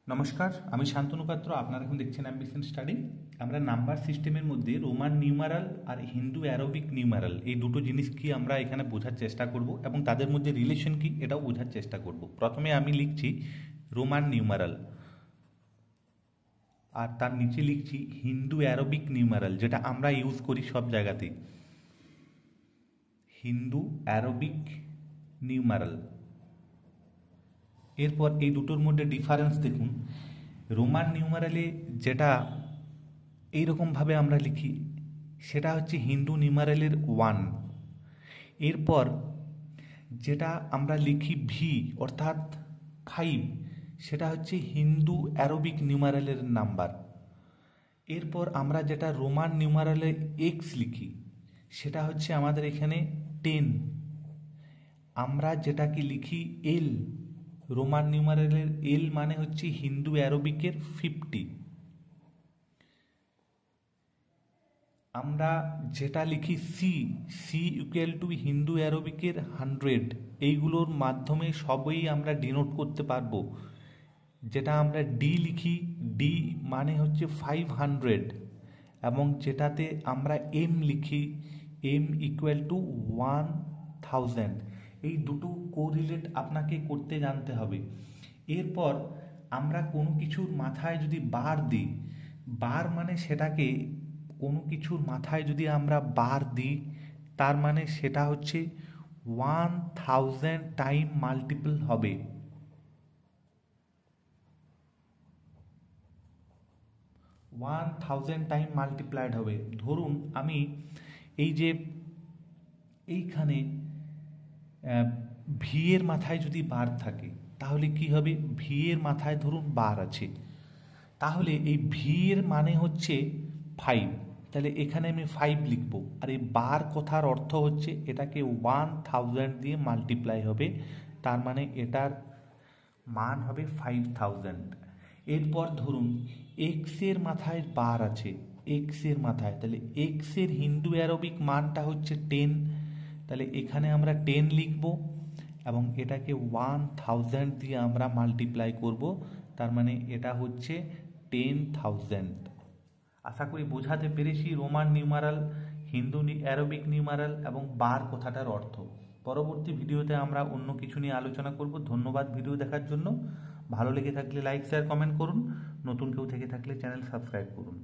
নমস্কার, আমি শান্তনু পাত্র। আপনারা এখন দেখছেন অ্যাম্বিশন স্টাডি। আমরা নাম্বার সিস্টেমের মধ্যে রোমান নিউমারাল আর হিন্দু অ্যারোবিক নিউমারাল এই দুটো জিনিস কি আমরা এখানে বোঝার চেষ্টা করব এবং তাদের মধ্যে রিলেশন কি এটাও বোঝার চেষ্টা করব। প্রথমে আমি লিখছি রোমান নিউমারাল আর তার নিচে লিখছি হিন্দু অ্যারোবিক নিউমারাল, যেটা আমরা ইউজ করি সব জায়গাতেই। Hindu aerobic numeral. এরপর এই দুটোর মধ্যে ডিফারেন্স দেখুন। রোমান নিউমারালে যেটা এইরকমভাবে আমরা লিখি সেটা হচ্ছে হিন্দু নিউমারালের 1। এরপর যেটা আমরা লিখি ভি অর্থাৎ 5, সেটা হচ্ছে হিন্দু অ্যারোবিক নিউমারালের নাম্বার। এরপর আমরা যেটা রোমান নিউমারালে এক্স লিখি সেটা হচ্ছে আমাদের এখানে 10। আমরা যেটাকে লিখি এল, রোমান নিউমারালের এল মানে হচ্ছে হিন্দু অ্যারোবিকের 50। আমরা যেটা লিখি সি, সি ইকুয়াল টু হিন্দু অ্যারোবিকের 100। এইগুলোর মাধ্যমে সবই আমরা ডিনোট করতে পারবো। যেটা আমরা ডি লিখি, ডি মানে হচ্ছে 500। এবং যেটাতে আমরা এম লিখি, এম ইকুয়াল টু 1000। এই দুটো কোরিলেট আপনাকে করতে জানতে হবে। এরপর আমরা কোনো কিছুর মাথায় যদি বার দিই, বার মানে সেটাকে কোনো কিছুর মাথায় যদি আমরা বার দিই তার মানে সেটা হচ্ছে 1000 টাইম মাল্টিপল হবে। 1000 টাইম মাল্টিপ্লাইড হবে। ধরুন আমি এই যে এইখানে ভি এর মাথায় যদি বার থাকে তাহলে কি হবে? ভি এর মাথায় ধরুন বার আছে, তাহলে এই ভি এর মানে হচ্ছে 5। তাহলে এখানে আমি 5 লিখবো। আর এই বার কথার অর্থ হচ্ছে এটাকে 1000 দিয়ে মাল্টিপ্লাই হবে, তার মানে এটার মান হবে 5000। এরপর ধরুন এক্স এর মাথায় বার আছে, এক্স এর মাথায়, তাহলে এক্স এর হিন্দু অ্যারোবিক মানটা হচ্ছে 10। তাহলে এখানে আমরা 10 লিখব এবং এটাকে 1000 দিয়ে আমরা মাল্টিপ্লাই করব, তার মানে এটা হচ্ছে 10,000। আশা করি বোঝাতে পেরেছি Roman numeral, Hindu aerobic numeral এবং বার কথাটার অর্থ। পরবর্তী ভিডিওতে আমরা অন্য কিছু নিয়ে আলোচনা করব। ধন্যবাদ ভিডিও দেখার জন্য। ভালো লেগে থাকলে লাইক, শেয়ার, কমেন্ট করুন। নতুন কেউ থেকে থাকলে চ্যানেল সাবস্ক্রাইব করুন।